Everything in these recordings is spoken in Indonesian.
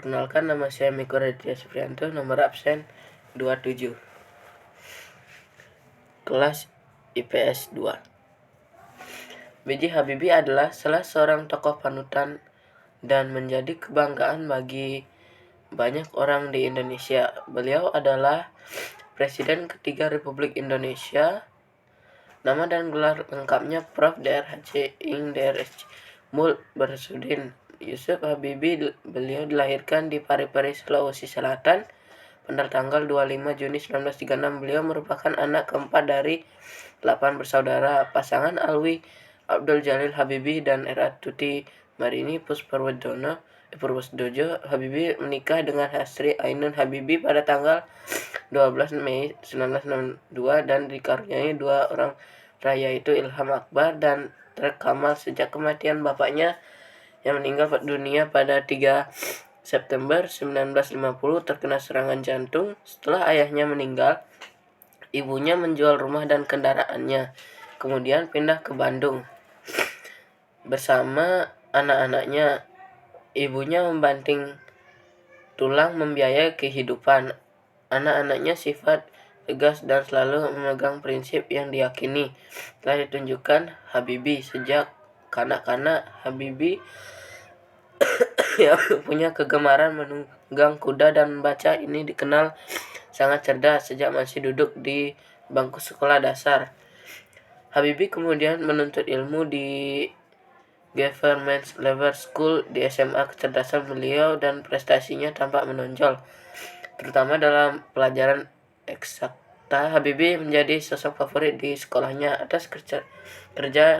Perkenalkan, nama saya Miko Raditya Supriyanto, nomor absen 27. Kelas IPS 2. B.J. Habibie adalah salah seorang tokoh panutan dan menjadi kebanggaan bagi banyak orang di Indonesia. Beliau adalah Presiden ketiga Republik Indonesia. Nama dan gelar lengkapnya Prof. Dr. H. Ing. Dr. Mul Barsudin Yusuf Habibie. Beliau dilahirkan di Parepare, Sulawesi Selatan pada tanggal 25 Juni 1936. Beliau merupakan anak keempat dari 8 bersaudara. Pasangan Alwi Abdul Jalil Habibie dan R.A. Tuti Marini Purwosdojo Habibie menikah dengan Hasri Ainun Habibie pada tanggal 12 Mei 1962 dan dikaruniai 2 orang raya, yaitu Ilham Akbar dan Trek Kamal. Sejak kematian bapaknya yang meninggal dunia pada 3 September 1950 terkena serangan jantung. Setelah ayahnya meninggal, ibunya menjual rumah dan kendaraannya, kemudian pindah ke Bandung bersama anak-anaknya. Ibunya membanting tulang membiayai kehidupan anak-anaknya. Sifat tegas dan selalu memegang prinsip yang diyakini telah ditunjukkan Habibie sejak kanak-kanak. Habibie yang punya kegemaran menunggang kuda dan membaca ini dikenal sangat cerdas sejak masih duduk di bangku sekolah dasar. Habibie kemudian menuntut ilmu di Government Level School di SMA. Kecerdasan beliau dan prestasinya tampak menonjol, terutama dalam pelajaran eksakta. Habibie menjadi sosok favorit di sekolahnya atas kerja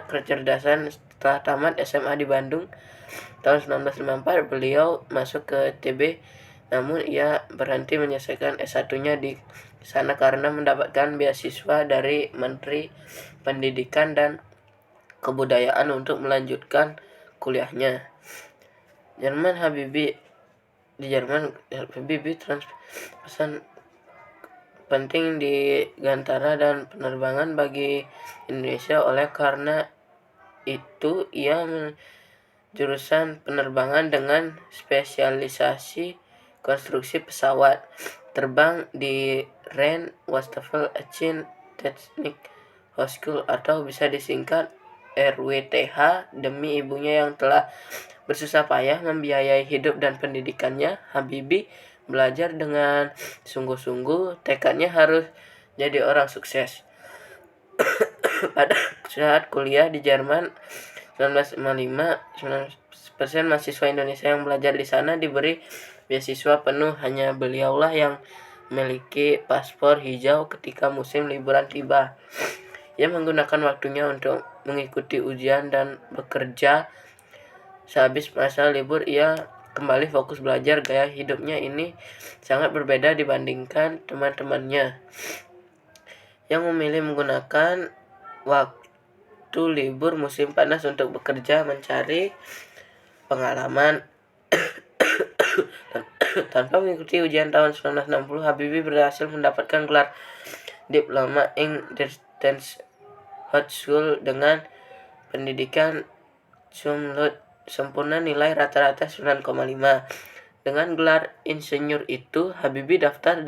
kecerdasan. Setelah tamat SMA di Bandung tahun 1954, beliau masuk ke TB, namun ia berhenti menyelesaikan S1-nya di sana karena mendapatkan beasiswa dari Menteri Pendidikan dan Kebudayaan untuk melanjutkan kuliahnya. Di Jerman, Habibie pesan penting di Gantara dan penerbangan bagi Indonesia. Oleh karena itu, ia jurusan penerbangan dengan spesialisasi konstruksi pesawat terbang di Rhein-Westphal-Aachen Technik Hochschule atau bisa disingkat RWTH. Demi ibunya yang telah bersusah payah membiayai hidup dan pendidikannya, Habibie belajar dengan sungguh-sungguh. Tekadnya harus jadi orang sukses. Pada saat kuliah di Jerman 1955, 9% mahasiswa Indonesia yang belajar di sana diberi beasiswa penuh. Hanya beliaulah yang memiliki paspor hijau ketika musim liburan tiba. Ia menggunakan waktunya untuk mengikuti ujian dan bekerja. Sehabis masa libur, ia kembali fokus belajar. Gaya hidupnya ini sangat berbeda dibandingkan teman-temannya yang memilih menggunakan waktu libur musim panas untuk bekerja, mencari pengalaman. Tanpa mengikuti ujian tahun 1960, Habibie berhasil mendapatkan gelar diploma ing Distance Hochschule dengan pendidikan cum laude sempurna, nilai rata-rata 9,5. Dengan gelar insinyur itu, Habibie daftar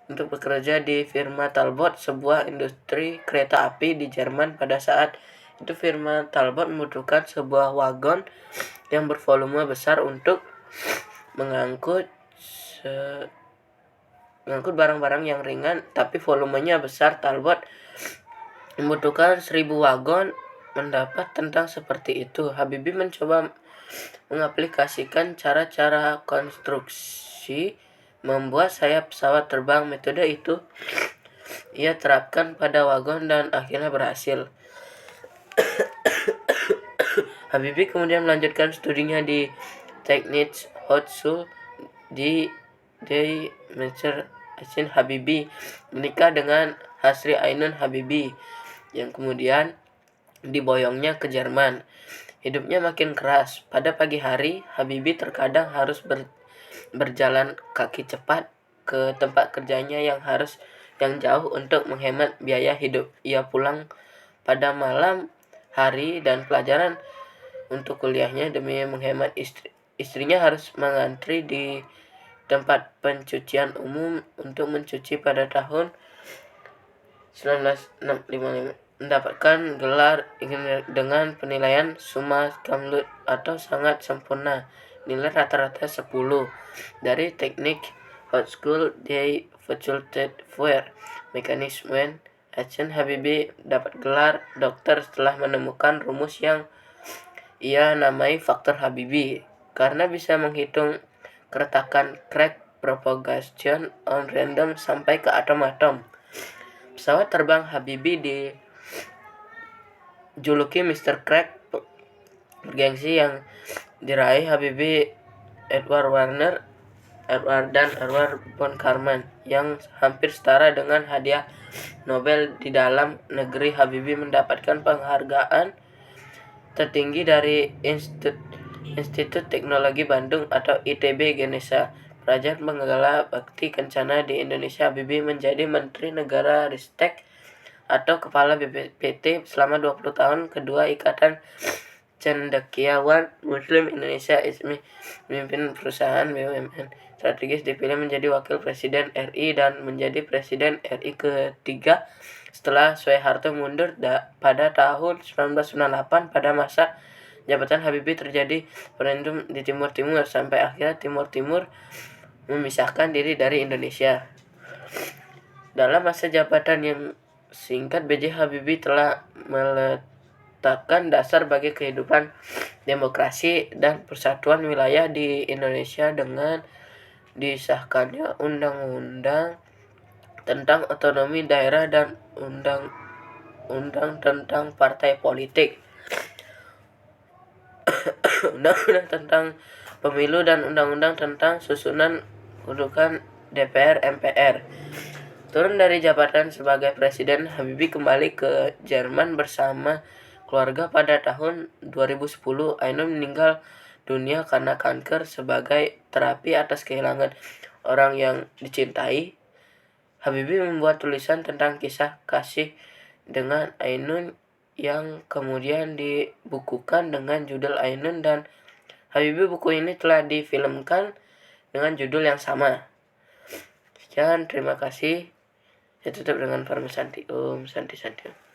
untuk bekerja di firma Talbot, sebuah industri kereta api di Jerman. Pada saat itu firma Talbot membutuhkan sebuah wagon yang bervolume besar untuk mengangkut barang-barang yang ringan tapi volumenya besar. Talbot membutuhkan 1.000 wagon. Mendapat tentang seperti itu, Habibie mencoba mengaplikasikan cara-cara konstruksi membuat sayap pesawat terbang. Metode itu ia terapkan pada wagon dan akhirnya berhasil. Habibie kemudian melanjutkan studinya di Technische Hochschule di Münster. Habibie menikah dengan Hasri Ainun Habibie yang kemudian diboyongnya ke Jerman. Hidupnya makin keras. Pada pagi hari, Habibie terkadang harus berjalan kaki cepat ke tempat kerjanya yang jauh untuk menghemat biaya hidup. Ia pulang pada malam hari dan pelajaran untuk kuliahnya demi menghemat istrinya harus mengantri di tempat pencucian umum untuk mencuci pada tahun 1955, mendapatkan gelar dengan penilaian summa cum laude atau sangat sempurna, nilai rata-rata 10. Dari teknik Haute School des Facultés für Mécanisme Action, Habibie dapat gelar dokter setelah menemukan rumus yang ia namai faktor Habibie, karena bisa menghitung keretakan crack propagation on random sampai ke atom-atom. Pesawat terbang Habibie dijuluki Mr. Crack bergengsi yang diraih Habibie, Edward dan Edward von Karman, yang hampir setara dengan hadiah Nobel. Di dalam negeri, Habibie mendapatkan penghargaan tertinggi dari Institut Teknologi Bandung atau ITB Ganesha. Praja Manggala Bakti Kencana di Indonesia, Habibie menjadi Menteri Negara Ristek atau Kepala BPPT selama 20 tahun. Kedua, Ikatan Cendekiawan Muslim Indonesia (ISMI) memimpin perusahaan BUMN strategis, dipilih menjadi Wakil Presiden RI dan menjadi Presiden RI ketiga setelah Soeharto mundur pada tahun 1998. Pada masa jabatan Habibie terjadi referendum di Timur Timur sampai akhirnya Timur Timur memisahkan diri dari Indonesia. Dalam masa jabatan yang singkat, B.J. Habibie telah meletakkan dasar bagi kehidupan demokrasi dan persatuan wilayah di Indonesia dengan disahkannya Undang-Undang tentang Otonomi Daerah dan Undang-Undang tentang Partai Politik, Undang-Undang tentang Pemilu, dan Undang-Undang tentang Susunan Kedudukan DPR MPR. Turun dari jabatan sebagai presiden, Habibie kembali ke Jerman bersama keluarga pada tahun 2010. Ainun meninggal dunia karena kanker. Sebagai terapi atas kehilangan orang yang dicintai, Habibie membuat tulisan tentang kisah kasih dengan Ainun yang kemudian dibukukan dengan judul Ainun dan Habibie. Buku ini telah difilmkan dengan judul yang sama. Sekian, terima kasih. Saya tutup dengan Parmesanti. Om Santi Santi.